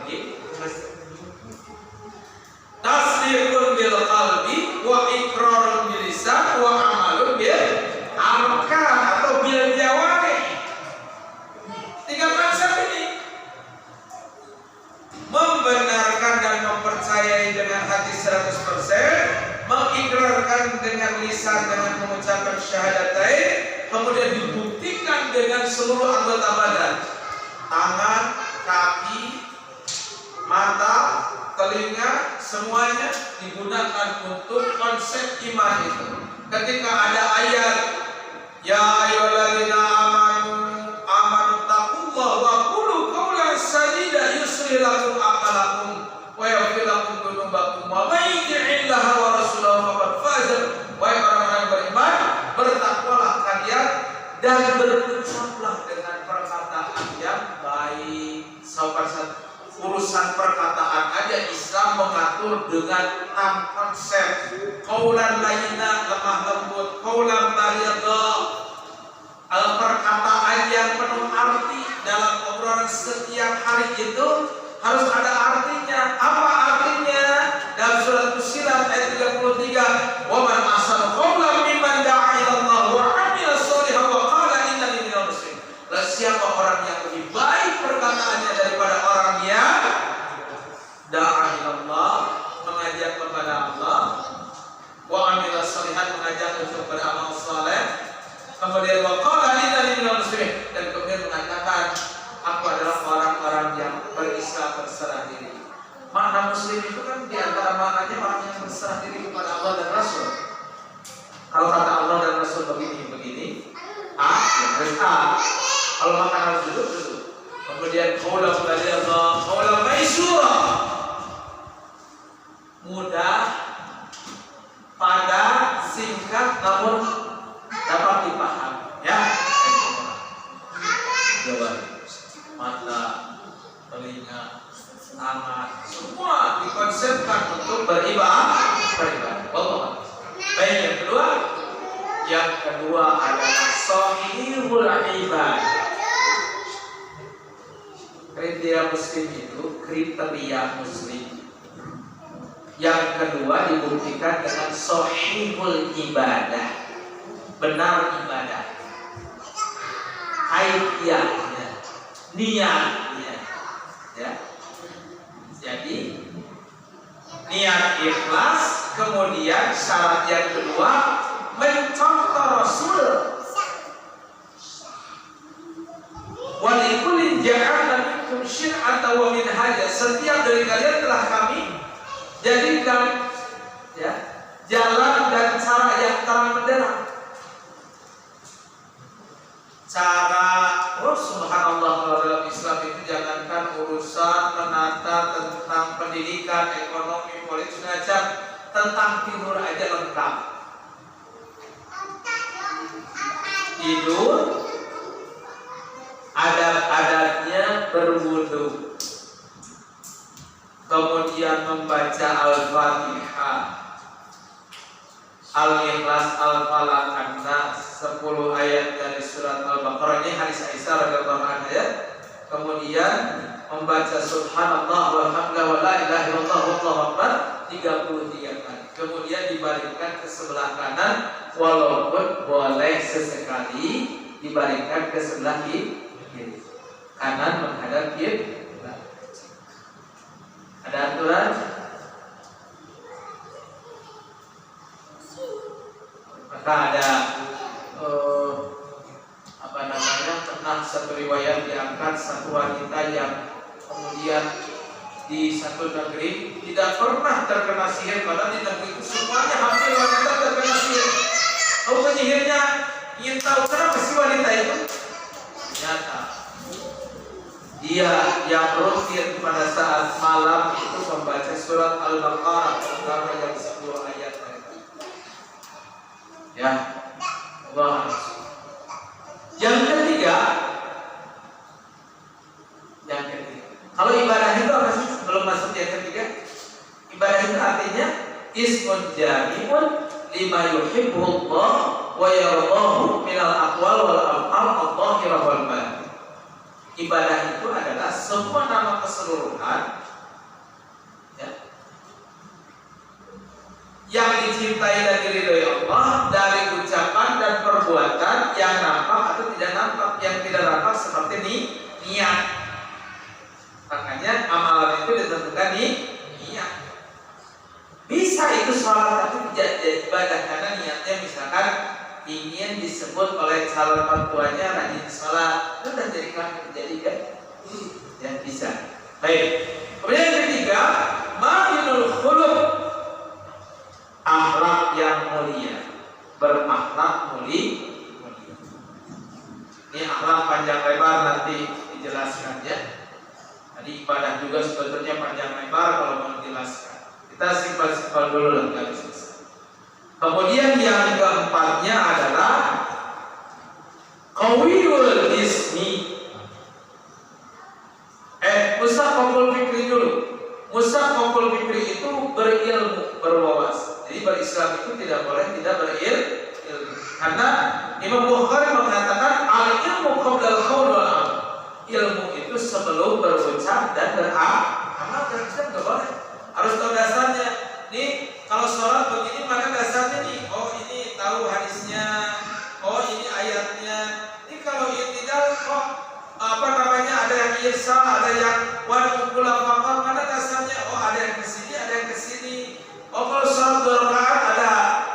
Tasdiqun bil qalbi wa iqrarun bil lisan wa amalun bil arkan atau bil jawarih. 3 konsep ini membenarkan dan mempercayai dengan hati 100%, mengikrarkan dengan lisan dengan mengucapkan syahadatain, kemudian dibuktikan dengan seluruh anggota badan, tangan, kaki, mata, telinga, semuanya digunakan untuk konsep iman itu. Ketika ada ayat ya ayyuhalladzina amanu taqullaha wa qulu qawlan sadida yusri lakum aqlakum wa yaghfir lakum dzunubakum wa may yuti'illaha wa rasulahu faqad faza. Wahai orang-orang yang beriman, bertakwalah kalian dan berucaplah dengan perkataan yang baik. Urusan perkataan aja Islam mengatur dengan 6 konsep. Qaulan layyina, lemah lembut, qaulan baligha, perkataan yang penuh arti. Dalam obrolan setiap hari itu harus ada artinya. Apa artinya? Dalam surat Fussilat ayat 33, wa man ahsanu qaulan mimman da'a ila muslim itu kan diantara maknanya orang yang berserah diri kepada Allah dan Rasul. Kalau kata Allah dan Rasul begini, A, ya harus A. Kalau makan harus duduk. Kemudian qaulan baligha, qaulan maisura. Mudah, padat, singkat, namun dapat dipahami. Ya. Jawab. Mata, telinga, tangan, semua dikonsepkan untuk beribadah. Allah. Baik, yang kedua adalah sahihul ibadah. Kriteria muslim itu kriteria muslim. Yang kedua dibuktikan dengan sahihul ibadah, benar ibadah, haidiyahnya, niatnya, ya. Jadi niat ikhlas, kemudian syarat yang kedua mencontoh Rasul. Walikulin ja'alna minkum syir'atan wa minhaja. Setiap dari kalian telah kami jadikan, ya, jalan dan cara yang terang benderang. Subhanallah, kalau dalam Islam itu jangankan urusan menata tentang pendidikan, ekonomi, politik, tentang tidur aja lengkap. Tidur, adat-adatnya berwudu, kemudian membaca Al-Fatihah, Al-Ikhlas, Al-Falaq, An-Nas, 10 ayat dari surat Al-Baqarah. Ini hadis Aisyah radhiyallahu anha. Kemudian membaca Subhanallah walhamdulillah wa la ilaha illallah wallahu akbar 33 kali. Kemudian dibaringkan ke sebelah kanan, walaupun boleh sesekali dibaringkan ke sebelah kiri. Kanan menghadap kiri. Ada aturan? Maka ada pernah satu riwayat diangkat satu wanita yang kemudian di satu negeri tidak pernah terkena sihir, padahal di negeri itu semuanya hampir wanita terkena sihir. Tahu penyihirnya ingin tahu kenapa si wanita itu? Ternyata dia yang rutin pada saat malam itu membaca surat Al-Baqarah terutama yang 10 ayat. Ya, Allah. Yang ketiga, kalau ibadah itu apa sih? Belum masuk yang ketiga. Ibadah itu artinya ismun jami'un lima yuhibbullah wa yardahu minal aqwal wal af'al adh-dhahirah wal batin. Ibadah itu adalah semua nama keseluruhan, ya, yang dicintai dan diridhoi Allah dari ucapan dan perbuatan yang nampak atau tidak nampak. Yang tidak nampak seperti niat. Makanya amalan itu ditentukan niat. Bisa itu sholat tapi tidak jadi ibadah karena niatnya misalkan ingin disebut oleh calon mertuanya rajin sholat, itu sudah jadi kafir, jadi kan? Ya bisa. Baik. Kemudian yang ketiga, ma'inul khuluq, akhlak yang mulia, berakhlak mulia. Ini akhlak panjang lebar nanti dijelaskan ya. Tadi ibadah juga sebetulnya panjang lebar kalau mau dijelaskan. Kita simpel-simpel dulu lah kalau selesai. Kemudian yang keempatnya adalah qawiyul ismi. Musaqaqul fikri dulu. Musaqaqul fikri itu berilmu, berwawas. Jadi berislam itu tidak boleh tidak berilmu. Karena Imam Bukhari mengatakan al-ilmu qabla al-qaul wal amal. Ilmu itu sebelum berucap dan beramal. Dan kita nggak boleh. Harus tahu dasarnya. Nih kalau sholat begini maka dasarnya nih. Oh ini tahu hadisnya. Oh ini ayatnya. Ini kalau tidak kok ada yang irsa, ada yang wajibul afaqah, mana dasarnya? Oh ada yang kesini, ada yang kesini. Oh kalau sholat 2 rakaat ada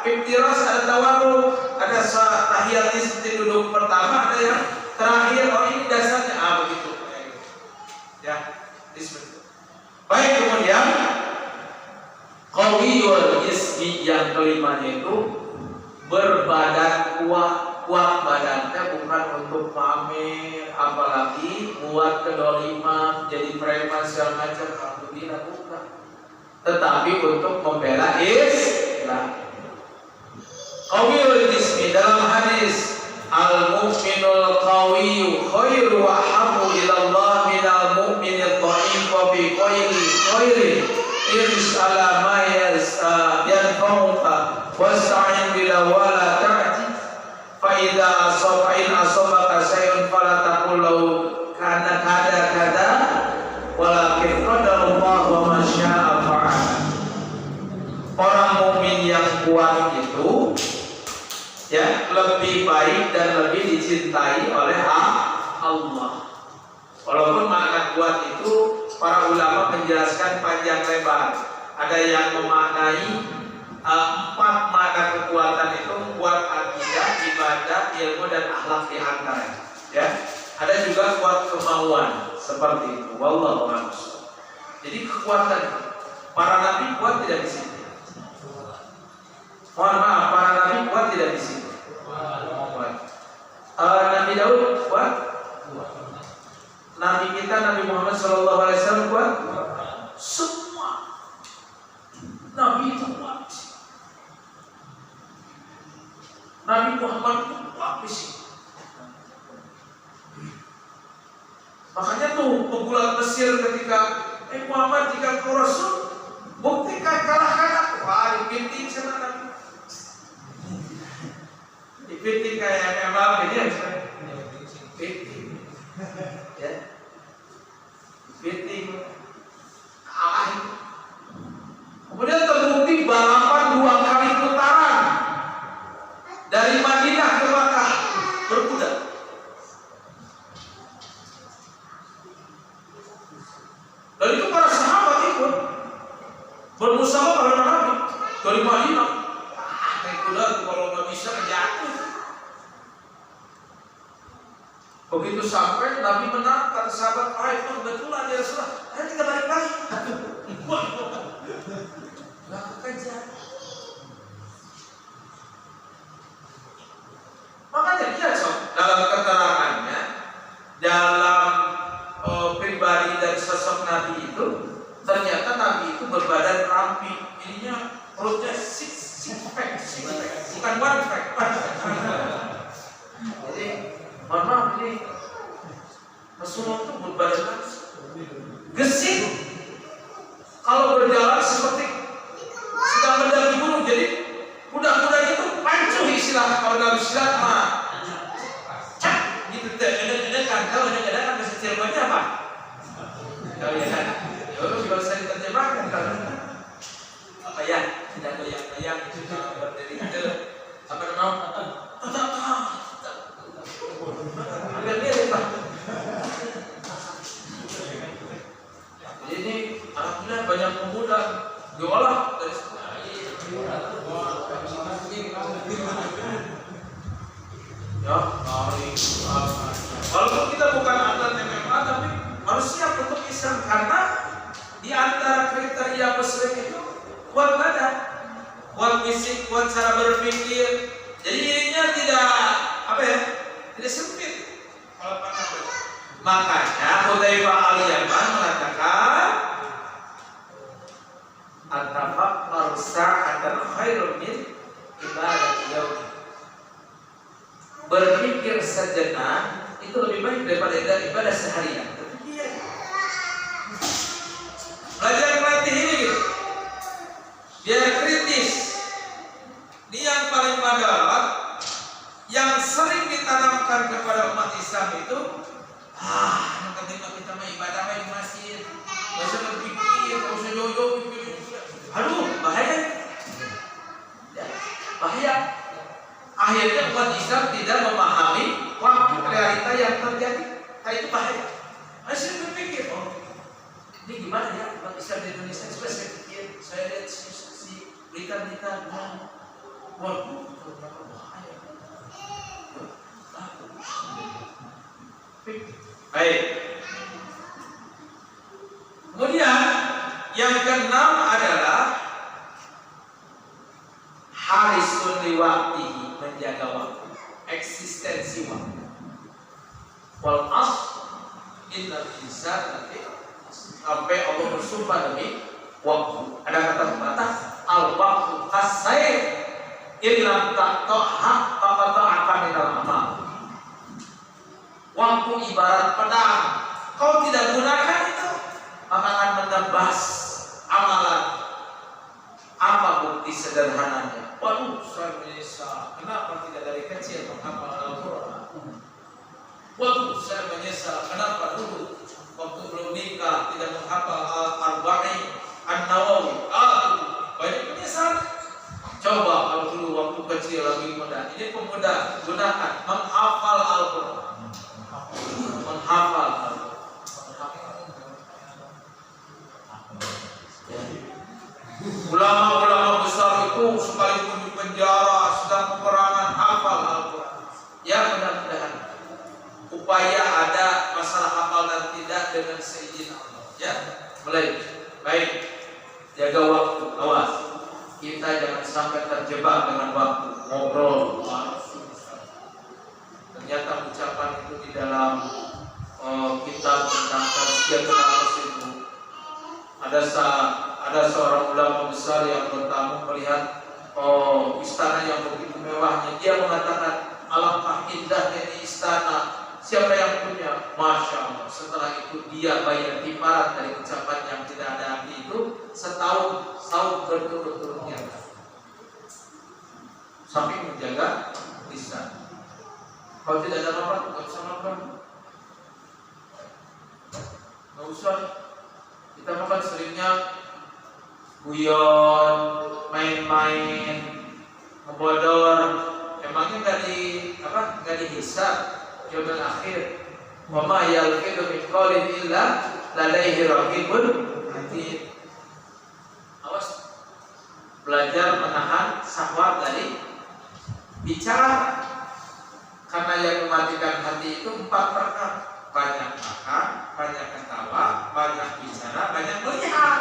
iftiras, ada tawadhu, ada tahiyatnya seperti duduk pertama, ada yang terakhir. Oh ini dasarnya begitu. Ya, disebut. Baik, kemudian untuk pamer, apalagi buat kedoliman, jadi preman segala macam, alhamdulillah bukan. Tetapi untuk membela Islam. Qawiyul jismi dalam hadis al-mu'minul qawiyyu khairu wa habbu ila Allah minal mu'minil dha'if wa bi khairin iris ala ma yanfa'uka wasta'in bila wala ta'ti fa idza asabaka shay'un fala taqul lahu kana kada walakin qadarullah wa ma syaa fa'ala. Orang mukmin yang kuat itu ya lebih baik dan lebih dicintai oleh Allah. Walaupun makna kuat itu para ulama menjelaskan panjang lebar. Ada yang memaknai 4 makna kekuatan itu kuat akidah, ibadah, ilmu dan akhlak di antaranya. Ya, ada juga kuat kemauan seperti itu. Wallahu a'lam. Jadi kekuatan para nabi kuat tidak di sini. Mohon maaf, para nabi kuat tidak di sini. Nabi Daud kuat. Nabi kita Nabi Muhammad SAW kuat. Semua Nabi itu kuat. Nabi Muhammad itu kuat di sini. Makanya tuh pegulat Mesir ketika Muhammad jika kau Rasul buktikan kalahkan aku. Wah, dipinting sama Nabi. Dipinting kayak apa ini ya? Dipinting. Ya. Dipinting. Kalah. Kemudian terbukti balapan 2 kali putaran dari Madinah ke Makkah berkuda. Dan itu para sahabat ikut bermusyawarah dengan Nabi dari Madinah. Naik kuda kalau nggak bisa jatuh. Begitu sampai Nabi menang, kata sahabat, itu kebetulan ya Rasulullah, ayo kita balik lagi. Lakukan jalan. Makanya dia dalam keterangannya, dalam pribadi dan sosok Nabi itu, ternyata Nabi itu berbadan rapi, ininya perutnya six pack, bukan one pack. Jadi, mohon maaf ini Rasulullah itu berbadan langsung, gesit. Kalau berjalan seperti sedang mendaki gunung, jadi kuda-kuda itu pancu istilah kalau dalam silat mah. Cak, gitu ada kan kalau ada bahasa Cirebonnya apa? Kalau ya kan, kalau saya diterjemahkan kan apa ya? Tidak goyang-goyang itu berdiri itu apa namanya? Hampir mirip Pak. Jadi ini alhamdulillah banyak pemuda diolah dari ya, walaupun kita bukan atlet MMA tapi harus siap untuk Islam karena di antara kriteria muslim itu kuat badan, kuat fisik, kuat cara berpikir. Jadi dirinya tidak apa ya, tidak sempit. Makanya Hudzaifah al-Yaman mengatakan at-tafakkar sa'atan khairun min ibadati yaum. Berpikir sejenak itu lebih baik daripada ibadah seharian. Belajar melatih ini gitu. Biar kritis. Ini yang paling madarat, yang sering ditanamkan kepada umat Islam itu ketika kita mau ibadah di masjid, nggak usah berpikir, nggak usah yoyo, aduh bahaya, ya, bahaya. Akhirnya umat Islam tidak memahami waktu realita yang terjadi, itu bahaya. Masih berpikir, ini gimana ya umat Islam di Indonesia? Coba saya pikir, saya lihat si berita-berita, waduh, bahaya. Baik. Kemudian yang keenam adalah harisun liwaqtihi, menjaga waktu, eksistensi waktu. wal asr innal insana lafi sampai Allah bersumpah demi waktu. Ada kata pepatah al waqtu kasayf illam taqta'ha faqata'aka minal amal. Waktu ibarat pedang, kau tidak gunakan itu maka akan menebas amalan. Apa bukti sederhananya? Waduh, saya menyesal. Kenapa tidak dari kecil menghafal Al-Quran? Waduh, saya menyesal. Kenapa dulu waktu belum nikah tidak menghafal Al-Arba'in An-Nawawi? Banyak menyesal. Coba kalau dulu waktu kecil lagi muda. Ini pemuda, gunakan menghafal Al-Quran. Menghafal Al-Quran. Ulama-ulama besar itu sekalipun di penjara sedang peperangan hafal Al-Quran. Ya mudah-mudahan upaya ada masalah hafal dan tidak dengan seizin Allah. Ya, mulai baik. Jaga waktu, awas. Kita jangan sampai terjebak dengan waktu ngobrol. Ternyata ucapan itu di dalam kitab tentang tazkiyah itu ada seorang ulama besar yang bertamu melihat istana yang begitu mewahnya. Dia mengatakan, alangkah indahnya di istana. Siapa yang punya? Masya Allah. Setelah itu dia bayar kiparat dari ucapan yang tidak ada arti itu setahun berturut-turutnya. Sampai menjaga istana. Kalau tidak ada apa-apa, nggak usah makan. Nggak usah. Kita makan seringnya guyon, main-main, ngebodor. Emangnya nggak dihisab yaumil akhir. Wa ma yalfidu min qawlin illa ladaihi raqibun atid. Awas, belajar menahan syahwat dari bicara. Karena yang mematikan hati itu 4 perkara: banyak makan, banyak ketawa, banyak bicara, banyak melihat.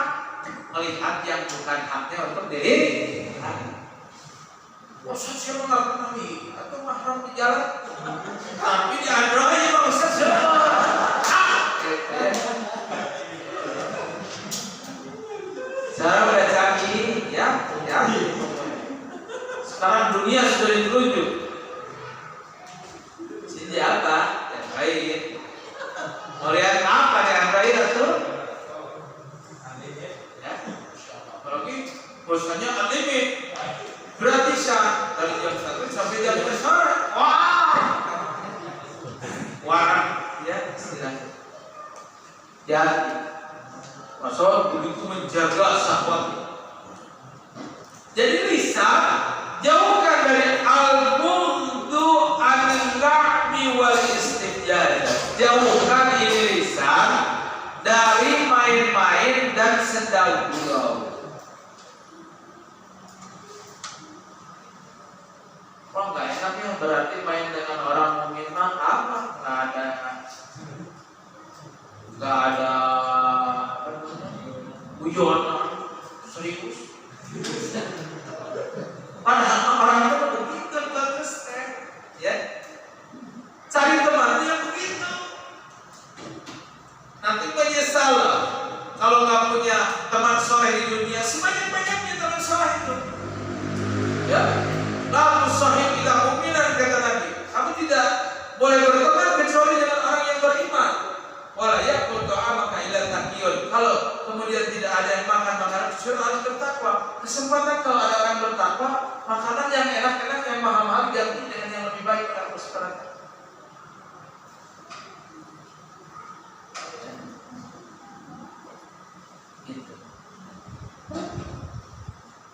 Melihat yang bukan haknya untuk diri. Ustaz siapa nggak pernah lihat atau mahram di jalan, tapi di Android Pak Ustaz cara udah canggih, ya. Sekarang dunia sudah diterujuk. Sini apa? Yang lain. Mau lihat apa yang lain itu? Apalagi pulsanya unlimited, gratisan dari jam 1 sampai jam 5 sore. Wah, ya istilahnya. Jadi, masalah begitu menjaga syahwat. Jadi lisan jauhkan dari al-bughdu an-na'mi wal istijazah. Jauhkan ini lisan dari main-main dan sendal gurau. Wah, nggak enak ya, berarti main dengan orang mukmin mah apa? Nggak ada guyonan serius. Padahal orang itu begitu bagus, ya. Cari teman yang begitu. Nanti menyesal kalau nggak punya teman soleh di dunia. Sebanyak-banyaknya teman soleh itu, ya. Lalu sahih tidak mu'minan, kata Nabi. Kamu tidak boleh berteman kecuali dengan orang yang beriman. Wala yakul ta'amaka illa taqiyun. Kalau kemudian tidak ada yang makan makanan kecuali orang bertakwa. Kesempatan kalau ada orang bertakwa, makanan yang enak-enak yang mahal-mahal ganti dengan yang lebih baik pada kesempatan. Gitu.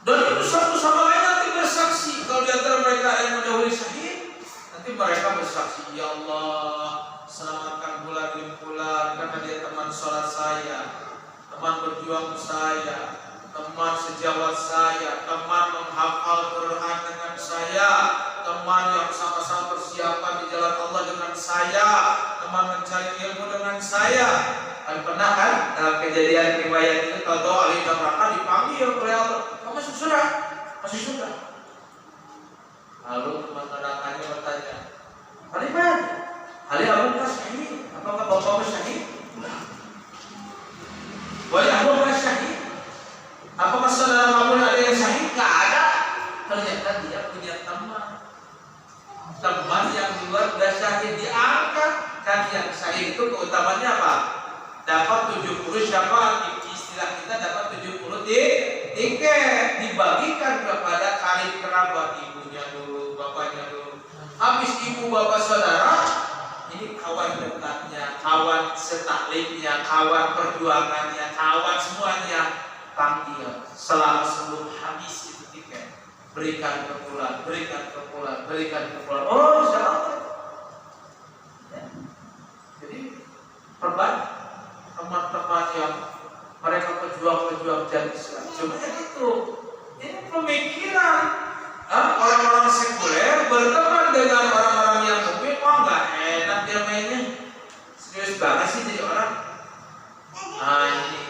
Dan itu satu sama lain nanti bersaksi. Kalau di antara mereka ada yang mendahului syahid, nanti mereka bersaksi, ya Allah, selamatkan bulan bin bulan karena dia teman sholat saya, teman berjuang saya, teman sejawat saya, teman menghafal Quran dengan saya, teman yang sama-sama persiapan di jalan Allah dengan saya, teman mencari ilmu dengan saya. Dan pernah kan dalam kejadian riwayat itu Toto Ali dan Raka dipanggil oleh Allah, kamu masuk surga? Masuk surga. Lalu teman-teman bertanya, Kalimat, Ali Abu Kasih sahih diangkat, kan yang sahih itu keutamanya apa? Dapat 70 syafaat, istilah kita dapat 70 tiket dibagikan kepada karib kerabat, ibunya dulu, bapaknya dulu. Habis ibu bapak saudara, ini kawan dekatnya, kawan setaklimnya, kawan perjuangannya, kawan semuanya panggil selama sebelum habis itu tiket. Berikan ke pulang, berikan ke pulang, berikan ke pulang. Oh, insyaallah. Ya. Jadi perbanyak teman-teman yang mereka pejuang-pejuang jati Islam. Cuma itu, ini pemikiran orang-orang sekuler berteman dengan orang-orang yang mukmin. Oh, nggak enak dia mainnya. Serius banget sih jadi orang. Ini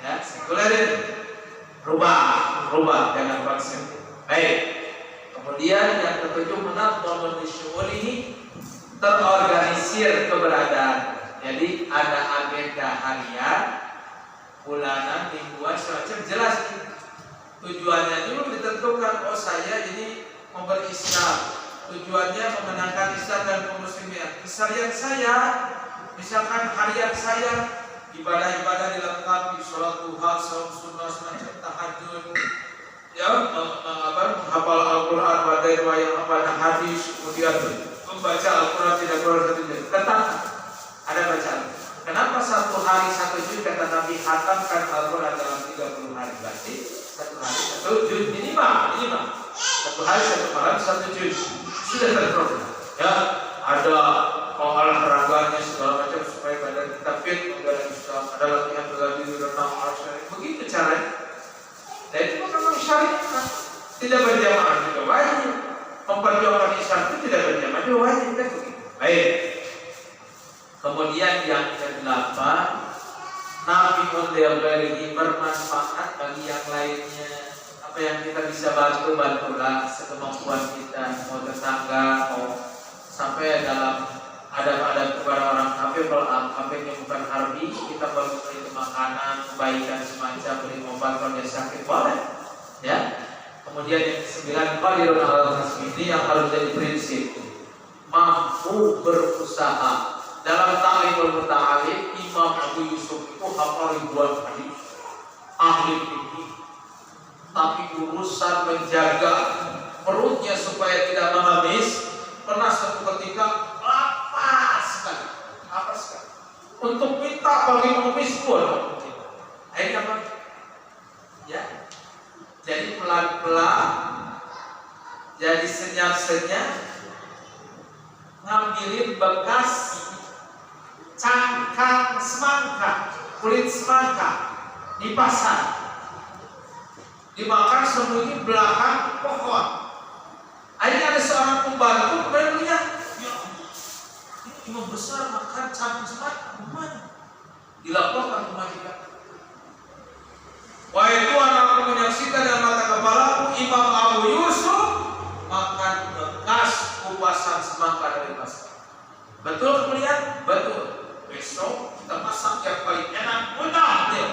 ya sekuler ini. Rubah dengan konsep. Baik. Kemudian yang ketujuh, menafdhalu syu'ul ini terorganisir keberadaan. Jadi ada agenda harian, bulanan, mingguan, semacam jelas. Tujuannya dulu ditentukan. Oh, saya ini memberi Islam. Tujuannya memenangkan Islam dan kaum muslimin. Keseharian saya, misalkan harian saya, ibadah-ibadah dilengkapi, sholat duha, saum sunnah, semacam tahajud, ya, menghafal Al-Quran, pada riwayat pada hadis, kemudian membaca Al-Quran tidak kurang satu juz. Ketat, ada bacaan. Kenapa satu hari satu juz? Kata Nabi, khatamkan Al-Quran dalam 30 hari. Berarti satu hari satu juz minimal. Satu hari satu malam satu juz. Sudah terprogram. Ya, ada olahraganya segala macam supaya badan kita fit, menggali Islam. Ada latihan bela diri, renang, arsyari. Begitu caranya. Dan itu memang syariat. Tidak berjamaah juga wajib. Memperjuangkan Islam itu tidak berjamaah juga wajib. Kan begitu. Baik. Kemudian yang ke-8, Nabi Muhammad bermanfaat bagi yang lainnya. Apa yang kita bisa bantulah sekemampuan kita. Mau tetangga, mau sampai dalam adab-adab kepada orang kafir. Kalau kafirnya bukan harbi, kita baru beri makanan, kebaikan semacam, beri obat kalau dia sakit, boleh. Ya. Kemudian yang ke-9, qadirun ala kasbi, ini yang harus jadi prinsip. Mampu berusaha. Dalam Ta'limul Muta'alim, Imam Abu Yusuf itu hafal ribuan hadis, ahli fikih, tapi urusan menjaga perutnya supaya tidak mengemis, pernah satu ketika lapar sekali, untuk minta bagi pengemis pun. Akhirnya apa? Ya, jadi pelan-pelan, jadi senyap-senyap, ngambilin bekas cangkang semangka, kulit semangka di pasar, dimakan sembunyi belakang pohon. Akhirnya ada seorang pembantu kemudian melihat, ya Allah, ini imam besar makan cangkang semangka, gimana? Dilaporkan ke majikan. Wahai Tuhan, aku menyaksikan dengan mata kepalaku Imam Abu Yusuf makan bekas kupasan semangka dari pasar. Betul kemudian? Betul. Besok kita masak yang paling enak, undang dia.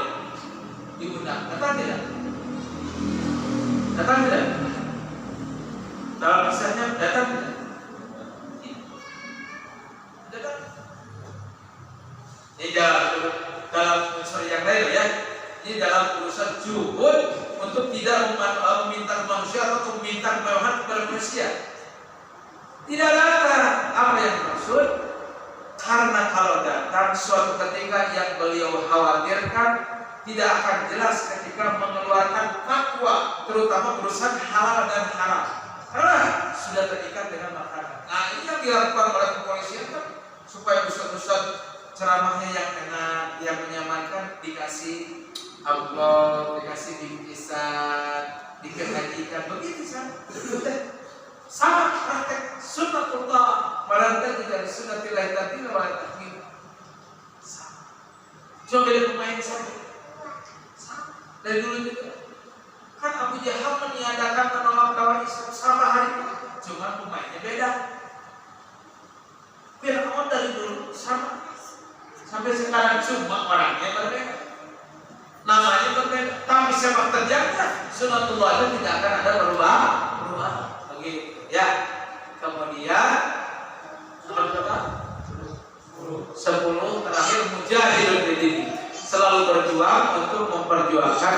Diundang, datang tidak? Datang tidak? Dalam kisahnya datang tidak? Datang. Ini dalam unsur yang lain ya. Ini dalam urusan juhud untuk tidak meminta manusia atau meminta kemewahan kepada manusia. Tidak datang. Apa yang dimaksud? Karena kalau datang suatu ketika yang beliau khawatirkan tidak akan jelas ketika mengeluarkan fatwa, terutama urusan halal dan haram, karena sudah terikat dengan makanan. Nah, ini yang dilakukan oleh kepolisian kan, supaya ustaz-ustaz ceramahnya yang enak, yang menyamankan, dikasih amplop, dikasih bingkisan, dikenajikan, begitu kan? Sama praktek sunnatullah, melantai dari sunnatillah tadi lewat takbir. Sama. Coba dari pemain saja. Sama. Dari dulu juga. Kan Abu Jahal meniadakan menolak dakwah Islam sama hari ini. Cuma pemainnya beda. Fir'aun dari dulu sama. Sampai sekarang cuma orangnya berbeda. Namanya berbeda. Tapi sepak terjangnya sunnatullah itu tidak akan ada berubah. Begitu. Ya, kemudian apa? 10 terakhir mujahidun bidini, selalu berjuang untuk memperjuangkan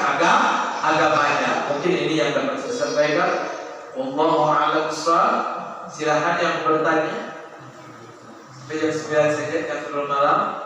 agamanya. Mungkin ini yang dapat saya sampaikan. Wallahu a'lam bishawab. Silakan yang bertanya. Sampai jam 9 saja, jam 10 malam.